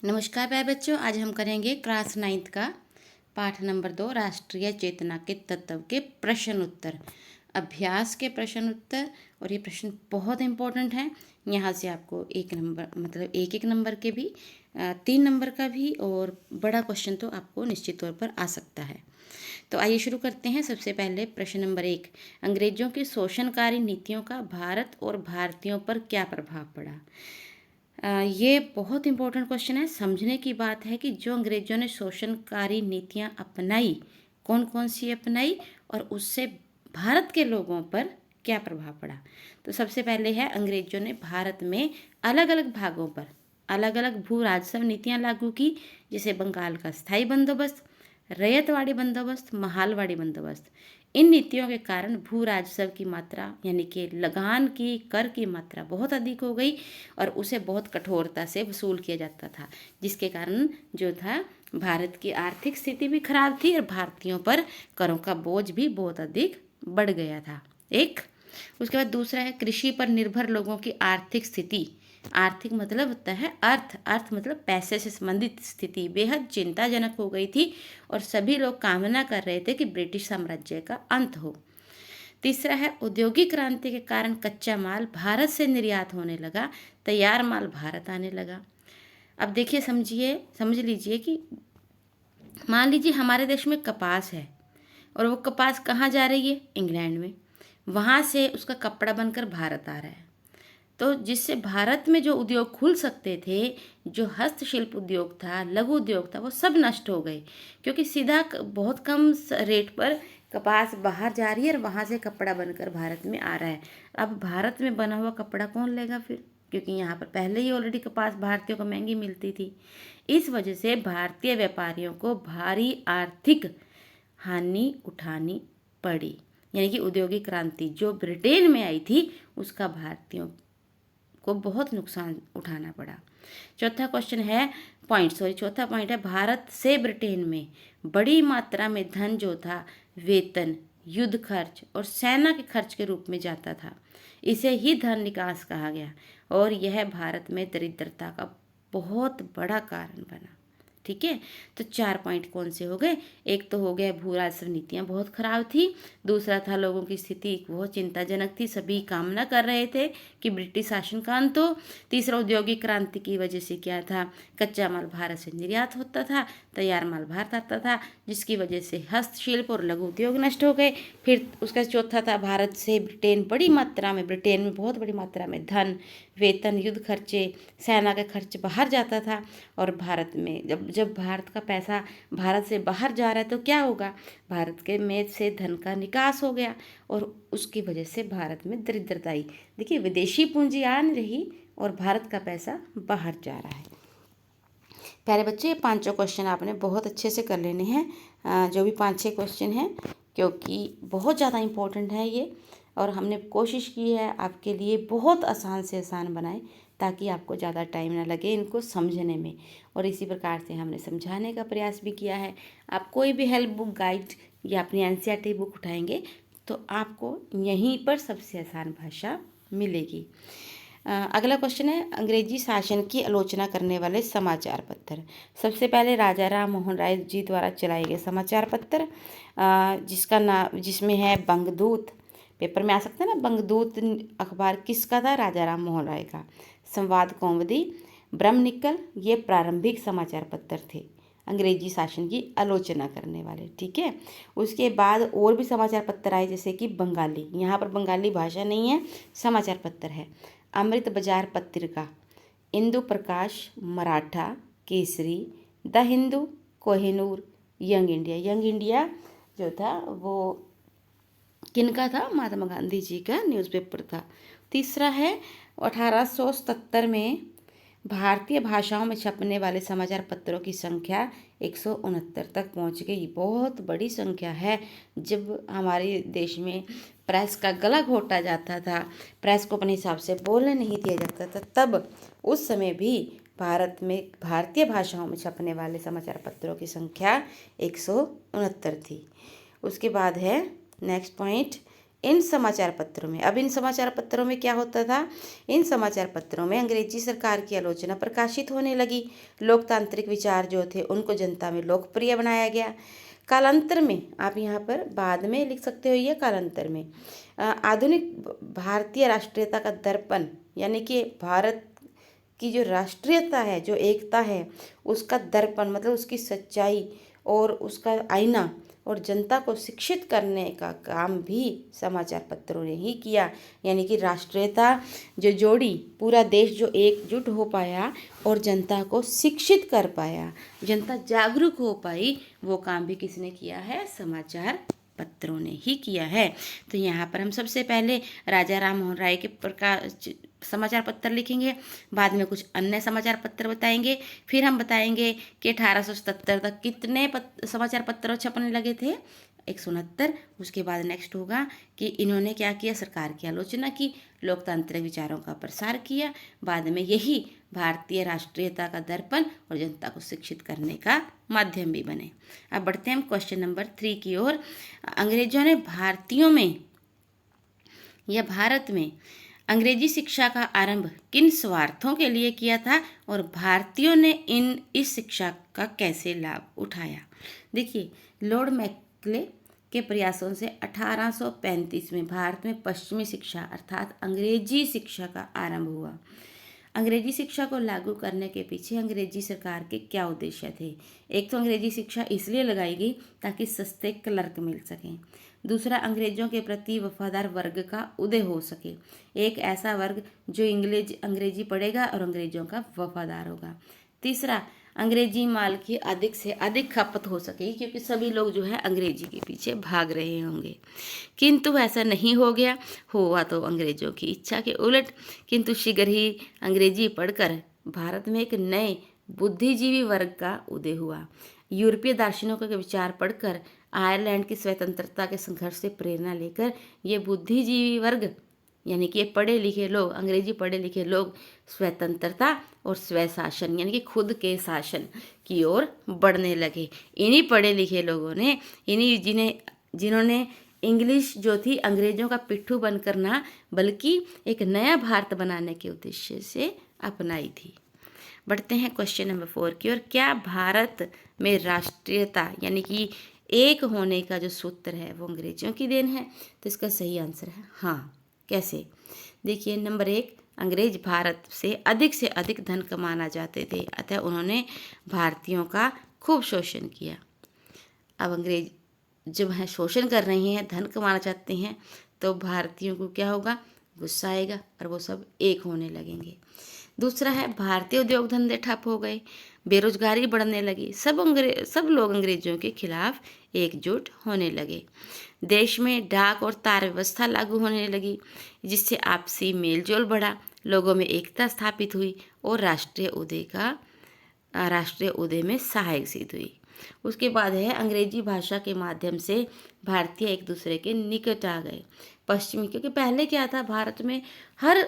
नमस्कार प्यारे बच्चों, आज हम करेंगे क्लास 9th का पाठ नंबर 2 राष्ट्रीय चेतना के तत्व के प्रश्न उत्तर, अभ्यास के प्रश्न उत्तर। और ये प्रश्न बहुत इंपॉर्टेंट हैं। यहाँ से आपको 1 नंबर मतलब एक नंबर के भी 3 नंबर का भी और बड़ा क्वेश्चन तो आपको निश्चित तौर पर आ सकता है। तो आइए शुरू करते हैं। सबसे पहले प्रश्न नंबर 1, अंग्रेजों की शोषणकारी नीतियों का भारत और भारतीयों पर क्या प्रभाव पड़ा। ये बहुत इंपॉर्टेंट क्वेश्चन है। समझने की बात है कि जो अंग्रेजों ने शोषणकारी नीतियाँ अपनाई, कौन कौन सी अपनाई और उससे भारत के लोगों पर क्या प्रभाव पड़ा। तो सबसे पहले है, अंग्रेजों ने भारत में अलग अलग भागों पर अलग अलग भू राजस्व नीतियाँ लागू की, जैसे बंगाल का स्थायी बंदोबस्त, रैयतवाड़ी बंदोबस्त, महालवाड़ी बंदोबस्त। इन नीतियों के कारण भू राजस्व की मात्रा यानी कि लगान की कर की मात्रा बहुत अधिक हो गई और उसे बहुत कठोरता से वसूल किया जाता था, जिसके कारण जो था भारत की आर्थिक स्थिति भी खराब थी और भारतीयों पर करों का बोझ भी बहुत अधिक बढ़ गया था। एक उसके बाद दूसरा है, कृषि पर निर्भर लोगों की आर्थिक स्थिति। आर्थिक मतलब होता है अर्थ, अर्थ मतलब पैसे से संबंधित स्थिति बेहद चिंताजनक हो गई थी और सभी लोग कामना कर रहे थे कि ब्रिटिश साम्राज्य का अंत हो। तीसरा है, औद्योगिक क्रांति के कारण कच्चा माल भारत से निर्यात होने लगा, तैयार माल भारत आने लगा। अब देखिए, समझ लीजिए कि मान लीजिए हमारे देश में कपास है और वो कपास कहाँ जा रही है, इंग्लैंड में। वहाँ से उसका कपड़ा बनकर भारत आ रहा है। तो जिससे भारत में जो उद्योग खुल सकते थे, जो हस्तशिल्प उद्योग था, लघु उद्योग था, वो सब नष्ट हो गए, क्योंकि सीधा बहुत कम रेट पर कपास बाहर जा रही है और वहाँ से कपड़ा बनकर भारत में आ रहा है। अब भारत में बना हुआ कपड़ा कौन लेगा फिर, क्योंकि यहाँ पर पहले ही ऑलरेडी कपास भारतीयों को महंगी मिलती थी। इस वजह से भारतीय व्यापारियों को भारी आर्थिक हानि उठानी पड़ी, यानी कि औद्योगिक क्रांति जो ब्रिटेन में आई थी उसका भारतीयों को बहुत नुकसान उठाना पड़ा। चौथा क्वेश्चन है, चौथा पॉइंट है, भारत से ब्रिटेन में बड़ी मात्रा में धन जो था वेतन, युद्ध खर्च और सेना के खर्च के रूप में जाता था। इसे ही धन निकास कहा गया और यह भारत में दरिद्रता का बहुत बड़ा कारण बना। ठीक है, तो 4 पॉइंट कौन से हो गए। एक तो हो गया भू राजस्व नीतियाँ बहुत खराब थी, दूसरा था लोगों की स्थिति बहुत चिंताजनक थी, सभी कामना कर रहे थे कि ब्रिटिश शासन का अंत हो। तीसरा, औद्योगिक क्रांति की वजह से क्या था, कच्चा माल भारत से निर्यात होता था, तैयार माल भारत आता था, जिसकी वजह से हस्तशिल्प और लघु उद्योग नष्ट हो गए। फिर उसका चौथा था, भारत से ब्रिटेन ब्रिटेन में बहुत बड़ी मात्रा में धन, वेतन, युद्ध खर्चे, सेना का खर्च बाहर जाता था और भारत में जब भारत का पैसा भारत से बाहर जा रहा है तो क्या होगा, भारत के में से धन का निकास हो गया और उसकी वजह से भारत में दरिद्रता आई। देखिए, विदेशी पूंजी आ नहीं रही और भारत का पैसा बाहर जा रहा है। प्यारे बच्चे, ये 5 क्वेश्चन आपने बहुत अच्छे से कर लेने हैं, जो भी 5-6 क्वेश्चन हैं, क्योंकि बहुत ज़्यादा इम्पोर्टेंट है ये और हमने कोशिश की है आपके लिए बहुत आसान से आसान बनाए ताकि आपको ज़्यादा टाइम ना लगे इनको समझने में। और इसी प्रकार से हमने समझाने का प्रयास भी किया है। आप कोई भी हेल्प बुक, गाइड या अपनी एनसीईआरटी बुक उठाएंगे तो आपको यहीं पर सबसे आसान भाषा मिलेगी। अगला क्वेश्चन है, अंग्रेजी शासन की आलोचना करने वाले समाचार पत्र। सबसे पहले राजा राम मोहन राय जी द्वारा चलाए गए समाचार पत्र, जिसमें है बंगदूत, पेपर में आ सकता है ना, बंगदूत अखबार किसका था, राजा राम मोहन राय का। संवाद कौमुदी, ब्रह्मनिकल, ये प्रारंभिक समाचार पत्र थे अंग्रेजी शासन की आलोचना करने वाले। ठीक है, उसके बाद और भी समाचार पत्र आए, जैसे कि बंगाली, यहाँ पर बंगाली भाषा नहीं है, समाचार पत्र है। Amrit Bazar Patrika, Indu Prakash, Maratha, Kesari, the Hindu, Kohinoor, young India. Young India जो था वो किनका था, महात्मा गांधी जी का न्यूज़पेपर था। तीसरा है, 1877 में भारतीय भाषाओं में छपने वाले समाचार पत्रों की संख्या 169 तक पहुंच गई। बहुत बड़ी संख्या है। जब हमारे देश में प्रेस का गला घोटा जाता था, प्रेस को अपने हिसाब से बोलने नहीं दिया जाता था, तब उस समय भी भारत में भारतीय भाषाओं में छपने वाले समाचार पत्रों की संख्या 169 थी। उसके बाद है नेक्स्ट पॉइंट, इन समाचार पत्रों में, अब इन समाचार पत्रों में क्या होता था, इन समाचार पत्रों में अंग्रेजी सरकार की आलोचना प्रकाशित होने लगी। लोकतांत्रिक विचार जो थे उनको जनता में लोकप्रिय बनाया गया। कालांतर में, आप यहाँ पर बाद में लिख सकते हो ये कालांतर में, आधुनिक भारतीय राष्ट्रीयता का दर्पण, यानी कि भारत की जो राष्ट्रीयता है, जो एकता है, उसका दर्पण मतलब उसकी सच्चाई और उसका आईना और जनता को शिक्षित करने का काम भी समाचार पत्रों ने ही किया। यानी कि राष्ट्रीयता जो जोड़ी, पूरा देश जो एकजुट हो पाया और जनता को शिक्षित कर पाया, जनता जागरूक हो पाई, वो काम भी किसने किया है, समाचार पत्रों ने ही किया है। तो यहाँ पर हम सबसे पहले राजा राम मोहन राय के प्रकाश समाचार पत्र लिखेंगे, बाद में कुछ अन्य समाचार पत्र बताएंगे, फिर हम बताएंगे कि 1877 तक कितने समाचार पत्र छपने लगे थे, 169। उसके बाद नेक्स्ट होगा कि इन्होंने क्या किया, सरकार की आलोचना की, लोकतांत्रिक विचारों का प्रसार किया, बाद में यही भारतीय राष्ट्रीयता का दर्पण और जनता को शिक्षित करने का माध्यम भी बने। अब बढ़ते हैं हम क्वेश्चन नंबर 3 की ओर। अंग्रेजों ने भारतीयों में या भारत में अंग्रेजी शिक्षा का आरंभ किन स्वार्थों के लिए किया था और भारतीयों ने इस शिक्षा का कैसे लाभ उठाया। देखिए, लॉर्ड मैकले के प्रयासों से 1835 में भारत में पश्चिमी शिक्षा अर्थात अंग्रेजी शिक्षा का आरंभ हुआ। अंग्रेजी शिक्षा को लागू करने के पीछे अंग्रेजी सरकार के क्या उद्देश्य थे। एक तो अंग्रेजी शिक्षा इसलिए लगाई गई ताकि सस्ते क्लर्क मिल सकें, दूसरा अंग्रेजों के प्रति वफादार वर्ग का उदय हो सके, एक ऐसा वर्ग जो अंग्रेजी पढ़ेगा और अंग्रेजों का वफादार होगा, तीसरा अंग्रेजी माल की अधिक से अधिक खपत हो सके, क्योंकि सभी लोग जो है अंग्रेजी के पीछे भाग रहे होंगे। किंतु ऐसा नहीं हो गया, हुआ तो अंग्रेजों की इच्छा के उलट। किंतु शीघ्र ही अंग्रेजी पढ़कर भारत में एक नए बुद्धिजीवी वर्ग का उदय हुआ। यूरोपीय दार्शनिकों के विचार पढ़कर आयरलैंड की स्वतंत्रता के संघर्ष से प्रेरणा लेकर ये बुद्धिजीवी वर्ग, यानी कि ये पढ़े लिखे लोग, अंग्रेजी पढ़े लिखे लोग स्वतंत्रता और स्वशासन यानी कि खुद के शासन की ओर बढ़ने लगे। इन्हीं पढ़े लिखे लोगों ने, जिन्होंने इंग्लिश जो थी अंग्रेजों का पिट्ठू बनकर ना, बल्कि एक नया भारत बनाने के उद्देश्य से अपनाई थी। बढ़ते हैं क्वेश्चन नंबर 4 की ओर। क्या भारत में राष्ट्रीयता यानी कि एक होने का जो सूत्र है वो अंग्रेजों की देन है? तो इसका सही आंसर है हाँ। कैसे? देखिए, नंबर 1, अंग्रेज भारत से अधिक धन कमाना चाहते थे, अतः उन्होंने भारतीयों का खूब शोषण किया। अब अंग्रेज जब है शोषण कर रहे हैं, धन कमाना चाहते हैं, तो भारतीयों को क्या होगा, गुस्सा आएगा और वो सब एक होने लगेंगे। दूसरा है, भारतीय उद्योग धंधे ठप हो गए, बेरोजगारी बढ़ने लगी, सब लोग अंग्रेजों के खिलाफ एकजुट होने लगे। देश में डाक और तार व्यवस्था लागू होने लगी, जिससे आपसी मेलजोल बढ़ा, लोगों में एकता स्थापित हुई और राष्ट्रीय उदय में सहायक सिद्ध हुई। उसके बाद है, अंग्रेजी भाषा के माध्यम से भारतीय एक दूसरे के निकट आ गए। पश्चिमी, क्योंकि पहले क्या था, भारत में हर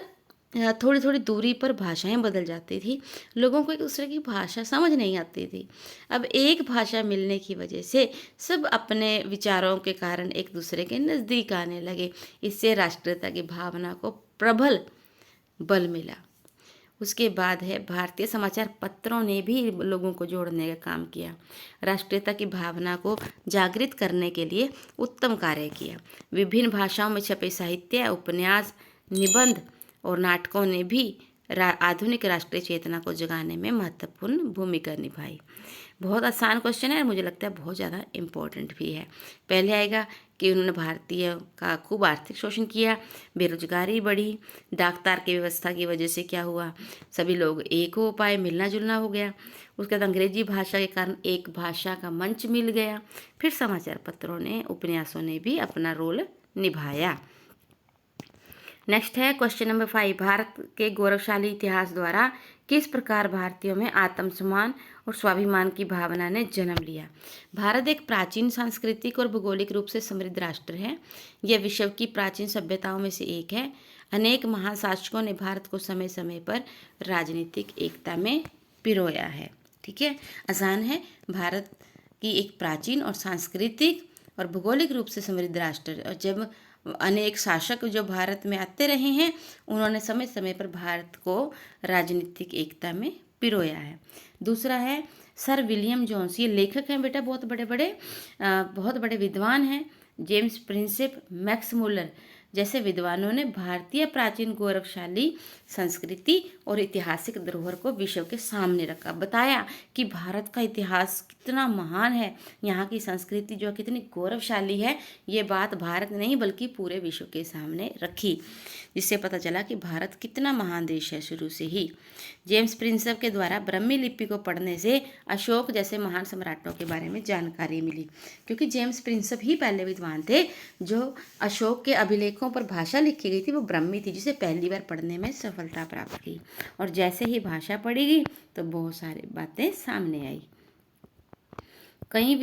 थोड़ी थोड़ी दूरी पर भाषाएं बदल जाती थी, लोगों को एक दूसरे की भाषा समझ नहीं आती थी। अब एक भाषा मिलने की वजह से सब अपने विचारों के कारण एक दूसरे के नज़दीक आने लगे। इससे राष्ट्रीयता की भावना को प्रबल बल मिला। उसके बाद है, भारतीय समाचार पत्रों ने भी लोगों को जोड़ने का काम किया, राष्ट्रीयता की भावना को जागृत करने के लिए उत्तम कार्य किया। विभिन्न भाषाओं में छपे साहित्य, उपन्यास, निबंध और नाटकों ने भी आधुनिक राष्ट्रीय चेतना को जगाने में महत्वपूर्ण भूमिका निभाई। बहुत आसान क्वेश्चन है और मुझे लगता है बहुत ज़्यादा इम्पोर्टेंट भी है। पहले आएगा कि उन्होंने भारतीय का खूब आर्थिक शोषण किया, बेरोजगारी बढ़ी, डाक तार की व्यवस्था की वजह से क्या हुआ, सभी लोग एक हो पाए, मिलना जुलना हो गया। उसके बाद अंग्रेजी भाषा के कारण एक भाषा का मंच मिल गया। फिर समाचार पत्रों ने, उपन्यासों ने भी अपना रोल निभाया। नेक्स्ट है क्वेश्चन नंबर 5, भारत के गौरवशाली इतिहास द्वारा किस प्रकार भारतीयों में आत्मसम्मान और स्वाभिमान की भावना ने जन्म लिया। भारत एक प्राचीन सांस्कृतिक और भौगोलिक रूप से समृद्ध राष्ट्र है। यह विश्व की प्राचीन सभ्यताओं में से एक है। अनेक महान शासकों ने भारत को समय समय पर राजनीतिक एकता में पिरोया है। ठीक है, आसान है। भारत की एक प्राचीन और सांस्कृतिक और भौगोलिक रूप से समृद्ध राष्ट्र, और जब अनेक शासक जो भारत में आते रहे हैं, उन्होंने समय समय पर भारत को राजनीतिक एकता में पिरोया है। दूसरा है सर विलियम जोन्स, ये लेखक हैं बेटा, बहुत बड़े विद्वान हैं। जेम्स प्रिंसेप, मैक्स मुलर जैसे विद्वानों ने भारतीय प्राचीन गौरवशाली संस्कृति और ऐतिहासिक धरोहर को विश्व के सामने रखा, बताया कि भारत का इतिहास कितना महान है, यहाँ की संस्कृति जो कितनी गौरवशाली है, ये बात भारत नहीं बल्कि पूरे विश्व के सामने रखी, जिससे पता चला कि भारत कितना महान देश है शुरू से ही। जेम्स प्रिंसेप के द्वारा ब्राह्मी लिपि को पढ़ने से अशोक जैसे महान सम्राटों के बारे में जानकारी मिली, क्योंकि जेम्स प्रिंसेप ही पहले विद्वान थे जो अशोक के अभिलेखों पर भाषा लिखी गई थी वो ब्राह्मी थी, जिसे पहली बार पढ़ने में सफलता प्राप्त की। और जैसे ही भाषा पढ़ी गई तो बहुत सारी बातें सामने आई। कई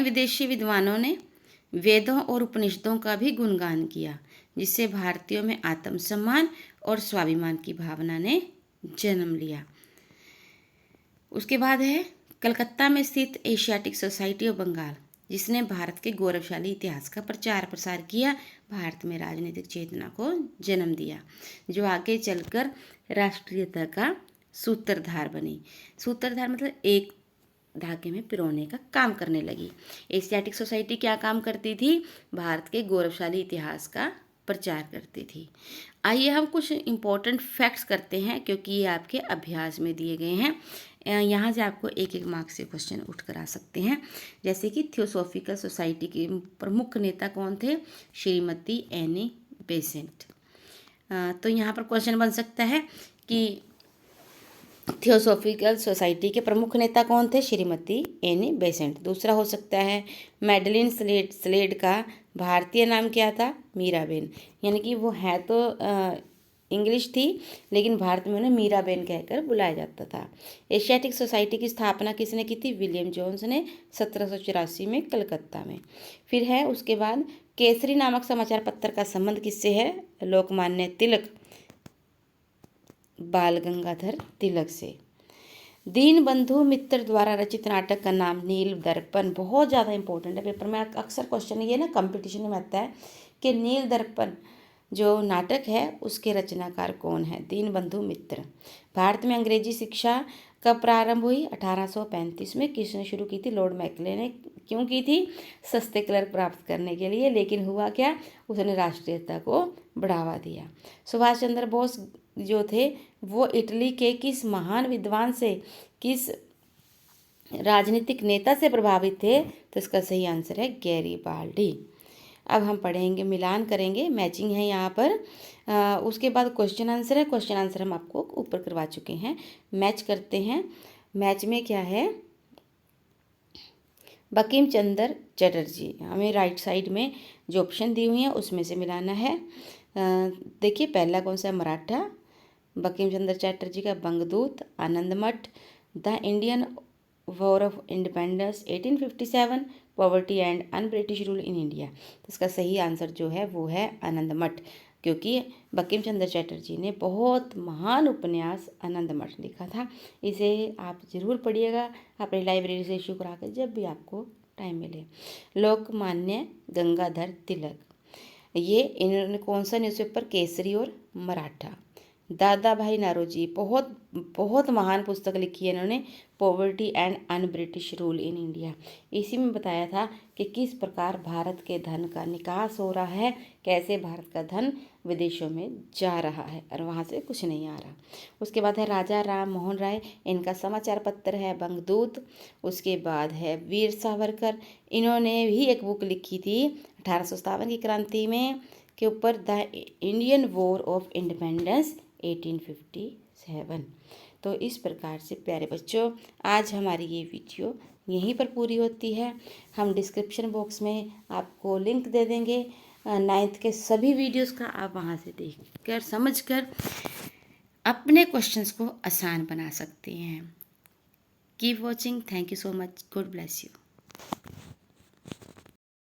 विदेशी विद्वानों ने वेदों और उपनिषदों का भी गुणगान किया, जिससे भारतीयों में आत्मसम्मान और स्वाभिमान की भावना ने जन्म लिया। उसके बाद है कलकत्ता में स्थित एशियाटिक सोसाइटी ऑफ बंगाल, जिसने भारत के गौरवशाली इतिहास का प्रचार प्रसार किया, भारत में राजनीतिक चेतना को जन्म दिया, जो आगे चलकर राष्ट्रीयता का सूत्रधार बनी। सूत्रधार मतलब एक धागे में पिरोने का काम करने लगी। एशियाटिक सोसाइटी क्या काम करती थी? भारत के गौरवशाली इतिहास का प्रचार करती थी। आइए हम कुछ इम्पोर्टेंट फैक्ट्स करते हैं, क्योंकि ये आपके अभ्यास में दिए गए हैं। यहाँ से आपको एक एक मार्क्स से क्वेश्चन उठ कर आ सकते हैं। जैसे कि थियोसॉफिकल सोसाइटी के प्रमुख नेता कौन थे? Shrimati Annie Besant. तो यहाँ पर क्वेश्चन बन सकता है कि थियोसॉफिकल सोसाइटी के प्रमुख नेता कौन थे? Shrimati Annie Besant. दूसरा हो सकता है मैडलिन स्लेड का भारतीय नाम क्या था? मीराबेन। यानी कि वो है तो इंग्लिश थी, लेकिन भारत में उन्हें मीराबेन कहकर बुलाया जाता था। एशियाटिक सोसाइटी की स्थापना किसने की थी? विलियम जोन्स ने 1784 में कलकत्ता में। फिर है उसके बाद केसरी नामक समाचार पत्र का संबंध किससे है? लोकमान्य तिलक, बाल गंगाधर तिलक से। दीनबंधु मित्र द्वारा रचित नाटक का नाम नील दर्पण, बहुत ज़्यादा इंपॉर्टेंट है, पेपर में अक्सर क्वेश्चन ये ना कंपटीशन में आता है कि नील दर्पण जो नाटक है उसके रचनाकार कौन है? दीनबंधु मित्र। भारत में अंग्रेजी शिक्षा कब प्रारंभ हुई? 1835 में। किसने शुरू की थी? लॉर्ड मैकले ने। क्यों की थी? सस्ते क्लर्क प्राप्त करने के लिए। लेकिन हुआ क्या? उसने राष्ट्रीयता को बढ़ावा दिया। सुभाष चंद्र बोस जो थे वो इटली के किस महान विद्वान से, किस राजनीतिक नेता से प्रभावित थे? तो इसका सही आंसर है गैरीबाल्डी। अब हम पढ़ेंगे, मिलान करेंगे, मैचिंग है यहाँ पर। उसके बाद क्वेश्चन आंसर है। क्वेश्चन आंसर हम आपको ऊपर करवा चुके हैं। मैच करते हैं। मैच में क्या है? बंकिम चंद्र चटर्जी, हमें राइट साइड में जो ऑप्शन दी हुई हैं उसमें से मिलाना है। देखिए पहला कौन सा? मराठा। बंकिम चंद्र चटर्जी का Bangadoot, Anandmath, the Indian war of independence 1857, poverty and un British rule in India. तो इसका सही आंसर जो है वो है आनंदमठ, क्योंकि बंकिम चंद्र चटर्जी ने बहुत महान उपन्यास आनंदमठ लिखा था। इसे आप जरूर पढ़िएगा अपनी लाइब्रेरी से इशू करा कर, जब भी आपको टाइम मिले। लोकमान्य गंगाधर तिलक, ये इन्होंने कौन सा न्यूज़पेपर? केसरी और मराठा। दादा भाई नारोजी, बहुत महान पुस्तक लिखी है इन्होंने, poverty and un British rule in India. इसी में बताया था कि किस प्रकार भारत के धन का निकास हो रहा है, कैसे भारत का धन विदेशों में जा रहा है और वहाँ से कुछ नहीं आ रहा। उसके बाद है राजा राम मोहन राय, इनका समाचार पत्र है बंगदूत। उसके बाद है वीर सावरकर, इन्होंने भी एक बुक लिखी थी 1857 की क्रांति में के ऊपर, the Indian war of independence 1857। तो इस प्रकार से प्यारे बच्चों, आज हमारी ये वीडियो यहीं पर पूरी होती है। हम डिस्क्रिप्शन बॉक्स में आपको लिंक दे देंगे 9th के सभी वीडियोस का, आप वहाँ से देखकर समझकर अपने क्वेश्चंस को आसान बना सकते हैं। Keep watching. Thank you so much. God bless you.